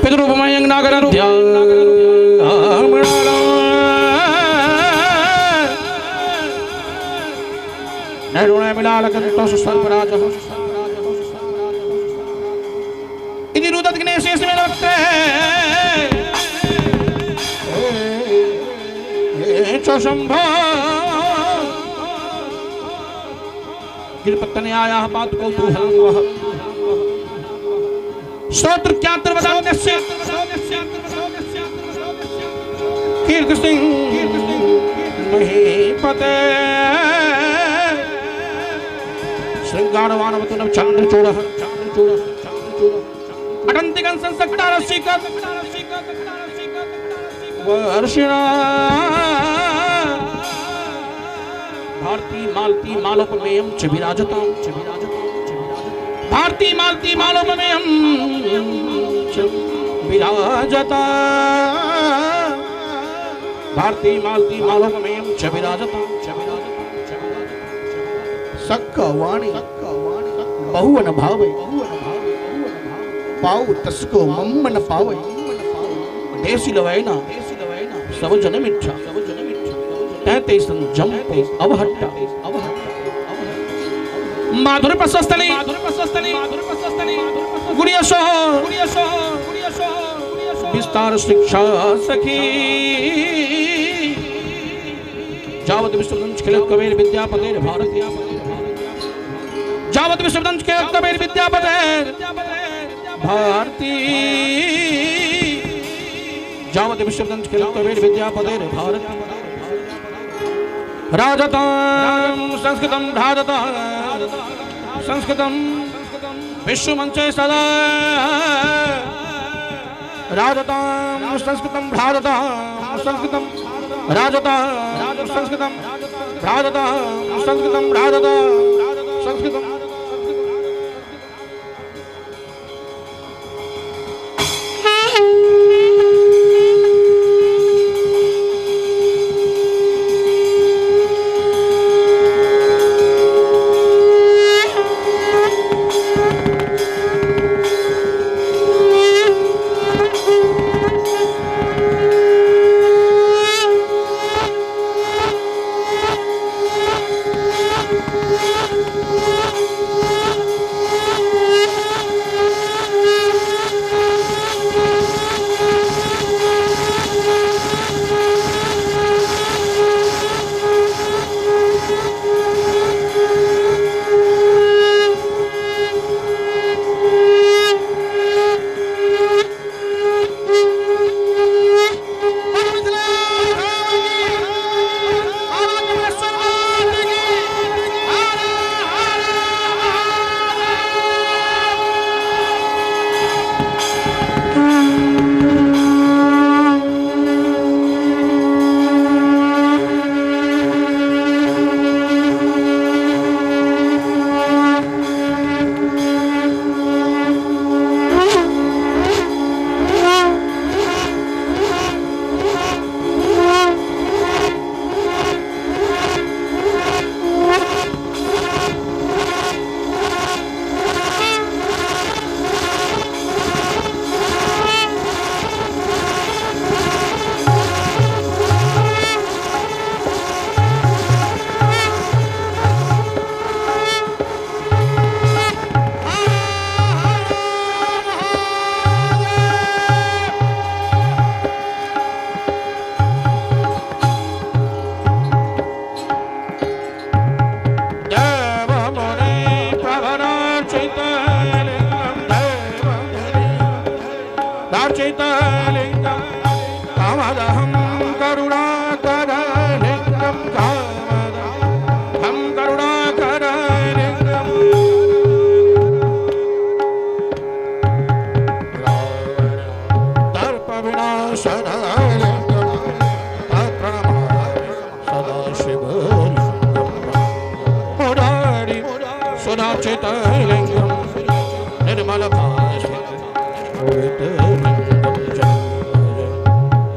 पितृपमयं नागररुद्ध्या नैरुणे मिलालकंतो सर्पराजः इति रुदद्ग्नेशेस्मिन् वक्त्रे च शम्भो गिरिपत्तनयायाः पादकौतूहलं वः स्तोत्रख्यात्रवदान्यस्य कीर्तिसिंह महीपते श्रृंगारवानवतुन चंद्रचूड़ः अटन्तिकं संसक्तारसिकत् वर्षिणा भारती मालती मालोपमेयं च विराजतां भारती मालती मालोपमेयं च विराजता भारती मालती मालोपमेयं च विराजतां सक्कवाणी बहुवन भावै पाव तस्को मम्मन पावै देसी लवैना सब जन मिठा कहते संजम्पो अवहट्टा माधुर प्रशस्तनी गुड़ियशो विस्तार शिक्षा सखी जावत विश्वदंश खिलत कबीर विद्यापतेर भारतीय जावत विश्वदंश खिलत कबीर विद्यापतेर भारती जावत विश्वदंश खिलत कबीर विद्यापतेर भारती राजतां संस्कृतं राजतां संस्कृतं विश्वमंचे सदा राजतां संस्कृतं राजतां संस्कृतं राजतां संस्कृतं राजतां संस्कृतं राजतां संस्कृतं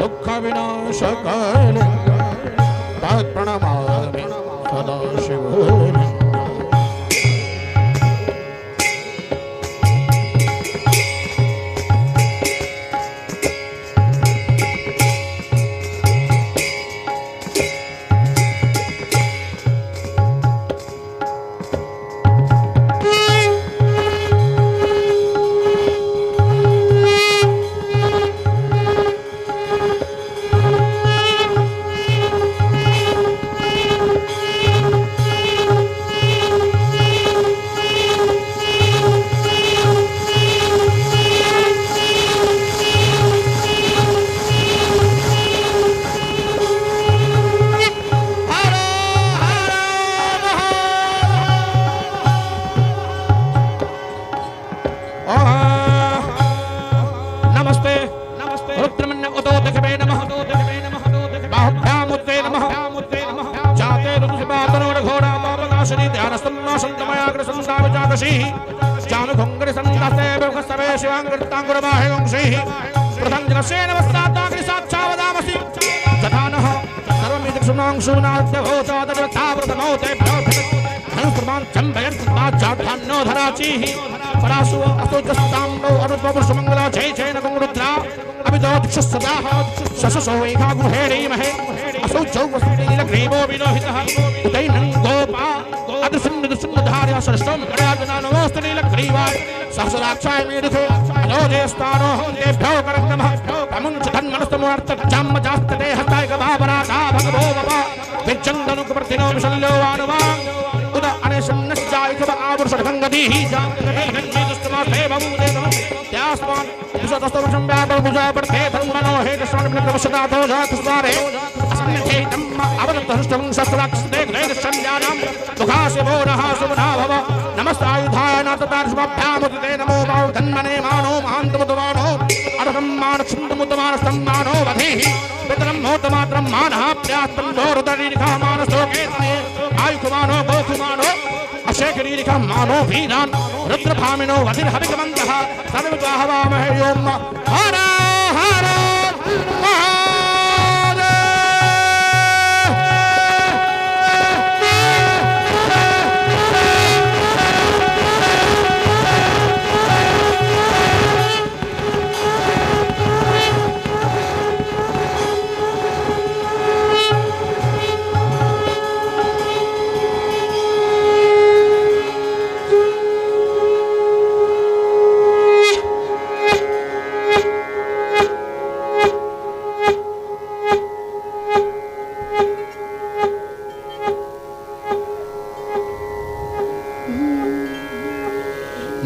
दुख विनाशकाय संतमयाग्र संतावजाकशी जानुभंगरि संतासे बहुसवे शिवांगृतांगुरबाहे वंशी प्रथंजनसेन वस्ताताग्रि साक्षावदामसि तथानः सर्वमिदक्षुणांशुनाद्यभूतादवताव्रतमोते हंसमान चंबयन बाजाधान्नो धराचीहि परासु असुजस्ताम्बो अरुद्वपुरुषमंगला जय जय नगुरुद्रा अभिदोक्षसदाः शशसो एका गुहेरीमहे असुजौ वसुनीलग्रीवो विलोहितः उदैनं गोपा अदृशुन्नधार्य सरष्टं गणाजनानमोस्तनीलग्रीवाय सहस्राक्षाय मेरुथे अलोजयस्तानो देभ्यो करग्नमः तमुञ्च धन्मनस्तमुर्तजाम्मजास्तते हस्ताय गभावराधा भगवो वपा विज्जन्दनुकवर्तिनो विशल्यो वानुवां उद अनेशन्नश्चाय कब आवर्षढङ्गदीहि जान्तकैर्हन्निदुष्टमास्ते बभूदेवं त्यास्मान् विशतस्तवशं व्यापभुजापर्थे धर्मनो हे कृष्णानिमित्तवशदातो जातस्वारे अस्मन्थे धम्म अवदत्तहृष्टं शस्त्राक्षते ग्रैदशन्यानां मुखास्य भोरः सुमना भव नमस्तायुधाय नाततार्षुभ्यामुदिते नमो वाव धन्मने मानो महान्तमुतमानो अरहं मानक्षुन्दमुतमानस्तं मानो वधेहि पितरं मोतमात्रं मानः प्यास्तं दोरुदरीरिखा मानस्तोके आयुकुमानो गोकुमानो अशेखरीरिखा मानो वीरान् रुद्रभामिनो वधिर्हविकमन्तः सर्वगाहवामहे योम हर हर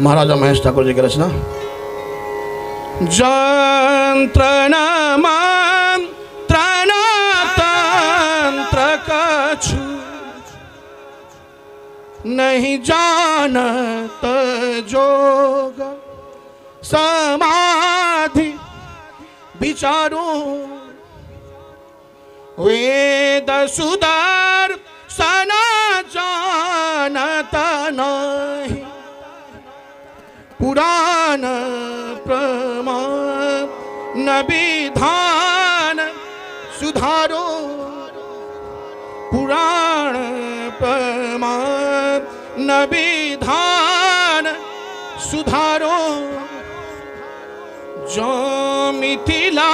महाराजा महेश ठाकुर जी की रचना। जंत्रणा मंत्रणा तंत्र कछु नहीं जानत जोग समाधि विचारो वेद सुदर सना जानत नहीं पुराण प्रमाण विधान सुधारो पुराण प्रमाण विधान सुधारो जो मिथिला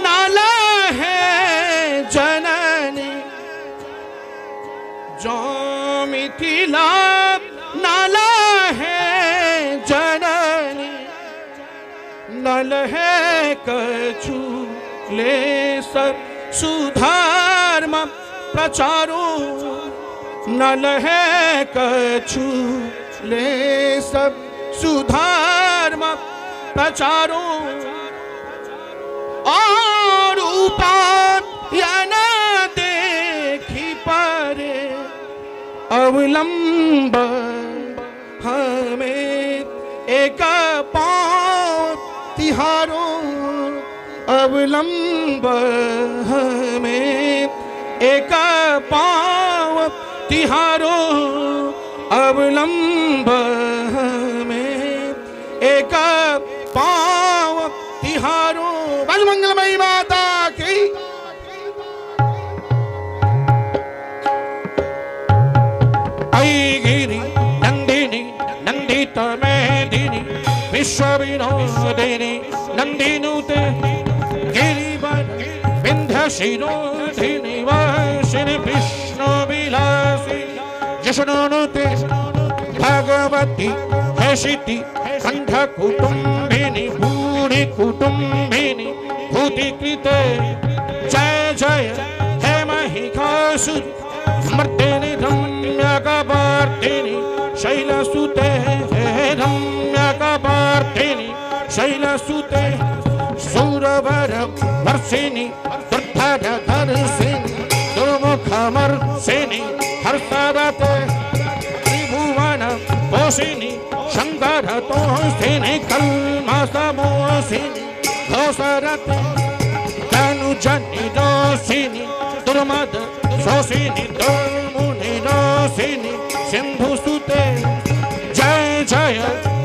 नाला है जननी जो मिथिला नाला है जननी नल है कछु ले सब सुधर्म प्रचारो नल है कछु ले सब सुधर्म प्रचारो और उपायन देखी परे अवलंब हमें एक पाँव तिहारो अवलंब हमें एक पाँव तिहारो अवलंब हमें एक पाँव तिहारो। बल मंगलमयी माता की गिरी नंदिनी नंदित मेदिनी विश्व विनोदिनी नंदिनुते गिरिवन विंध्य शिरोधिनी वासिनी विष्णु विलासी जशनुते भगवती हेशिति कंठ कुटुंबिनी भूरि कुटुंबिनी भूतिकृते जय जय हे महिषासुर मर्दिनी रम्यकपर्दिनी शैलसुते हे रम्यकपर्दिनी शैलसुते सूरवर वर्षिणी दुर्धरधर्षिणी दुर्मुखमर्षिणी हर्षरते त्रिभुवन पोषिणी शङ्करतोषिणी कल्मषमोषिणी घोषरते तनुजनि दोषिणी दुर्मद शोषिणी दुर्मुनि विनाशिनी सिंधुसुते जय जय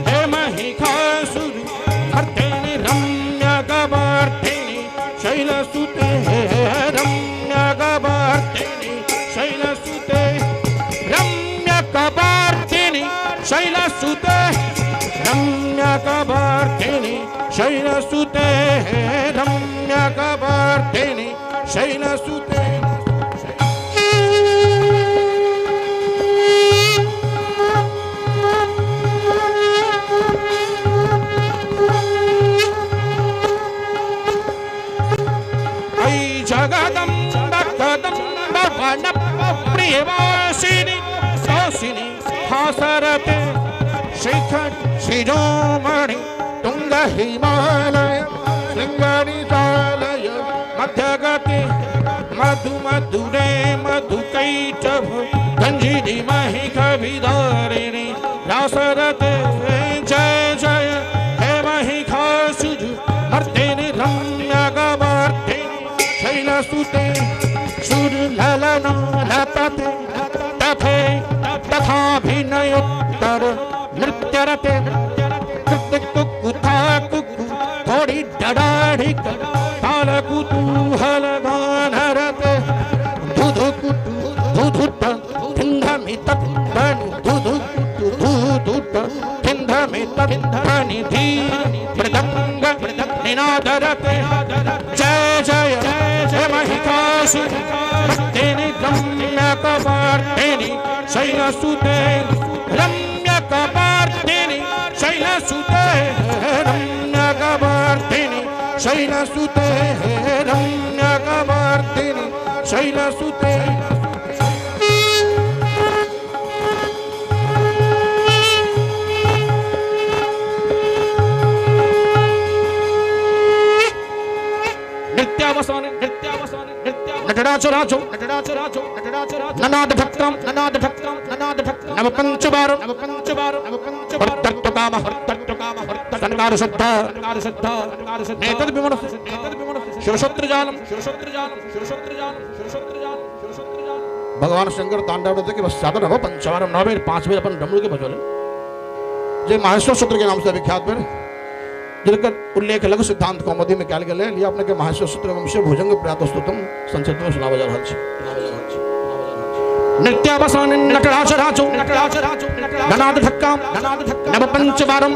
हे महिषासुर मर्दिनि रम्यकवर्धिनि शैलसुते रम्यकवर्धिनि शैलसुते रम्यकवर्धिनि शैलसुते रम्यकवर्धिनि शैलसुते रम्यकवर्धिनि शैलसुते जगदम्ब कदम्ब वन प्रियवासिनी सोसिनी हासरते शिखर शिरोमणि तुंग हिमालय शृंगनितालय मध्यगति मधु मधुरे मधुकैटभ गंजिनी महिष विदारिणी रासरते जय जय हे महिषासुर मर्दिनि रम्यकवर्धिनि शैलसुते सुरललना लतते तथे तथाभिनयोत्तर नृत्यरते कुकुथा कुकु थोड़ी डडाढ़िक तालकुतूहल गानरते धुधुकुटु धुधुट थिंधमित धनि धुधुकुटु धुधुट थिंधमित धनि धीर मृदंग निनादरते जय जय हे महिषासुर मर्दिनि रम्यकवर्धिनि शैलसुते रम्यकवर्धिनि शैलसुते रम्यकवर्धिनि शैलसुते रम्यकवर्धिनि शैलसुते नटराजो ननाद भक्तम नव पंचबार वर्तत्वकाम संकार श्रद्धा नेतद विमण शिवशत्रुजालम भगवान शंकर तांडव होते कि बस साधन नव पंचबारम 9 बेर 5 बेर अपन डमरू के बजोले जे माहेश्वर सूत्र के नाम से विख्यात बेर जिनका उल्लेख लघु सिद्धांत कौमुदी में क्या गया लिया आपने के माहेश्वर सूत्र वंश भुजंग प्रातस्तुतम संक्षिप्त में सुना बजा रहल नृत्यावसान नटराजराजो ननाद धक्काम नव पंचवारम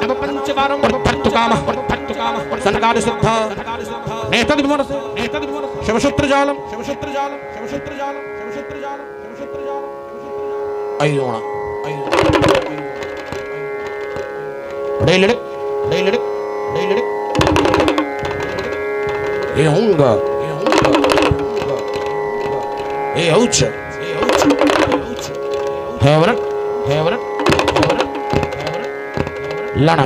वर्तत्वकाम संकार सिद्धा नेतद विमण शिवशत्रुजालम अयोणा डेलड़क ये होगा ये औच हेवरट लना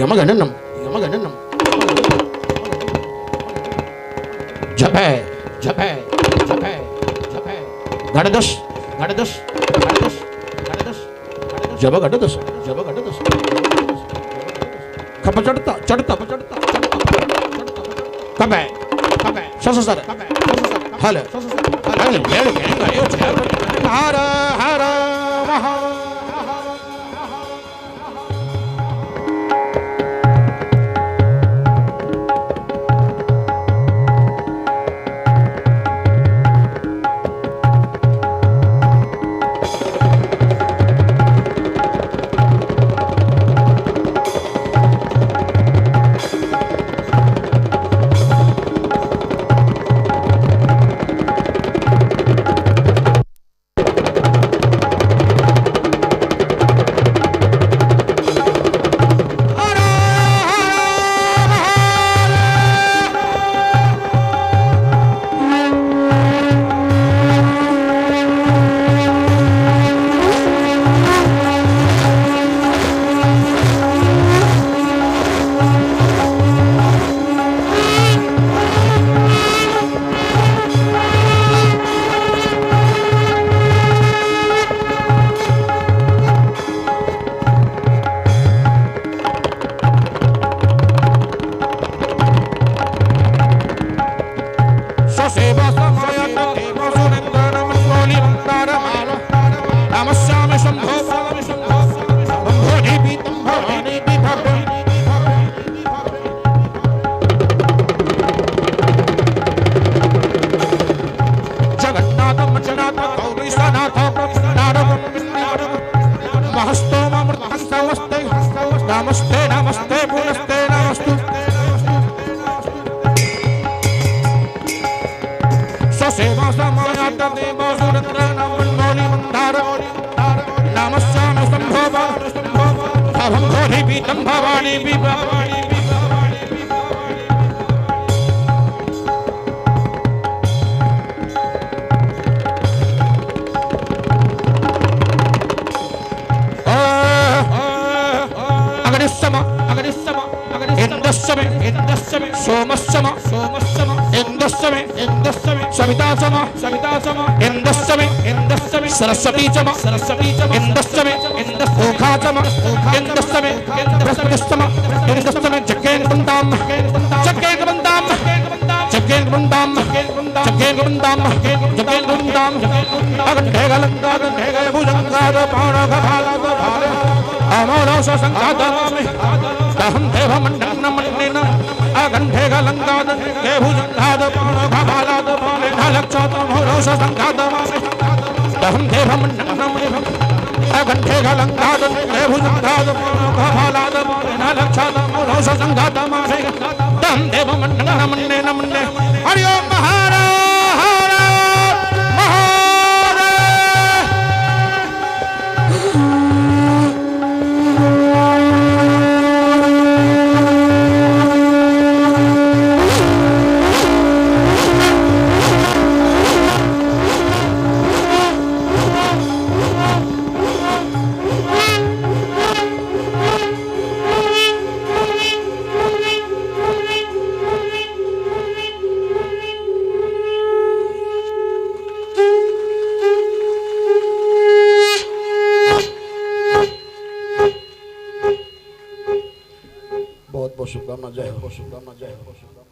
यमगणनम जपे गणदश जब घटदश खप चढ़ता कबे सससर हल हर हर महा नाभं भोधि पीतं भवानी विभवानी सोमस्सम सवितासम सरस्वतीचम ओखाचम बृहस्पतिस्तम जग्गेन्द्रवन्दाम अगण्ढेगलङ्गागण्ढेग भुजङ्गाद पाणघभालाद भाले अमोलौष संघातमामि दहं देवमण्डनं अगण्ढेगलङ्गाद भुजङ्गाद पाणघभालाद भाले नलक्षातमोलौष संघातमामि दहं देवमण्डनं अगण्ढेगलङ्गाद भुजङ्गाद पाणघभालाद भाले नलक्षातमोलौष संघातमामि दहं देवमण्डनं हरि ओम महाराज बहुत बहुत शुभकामना। जय हो, शुभकामना। जय हो।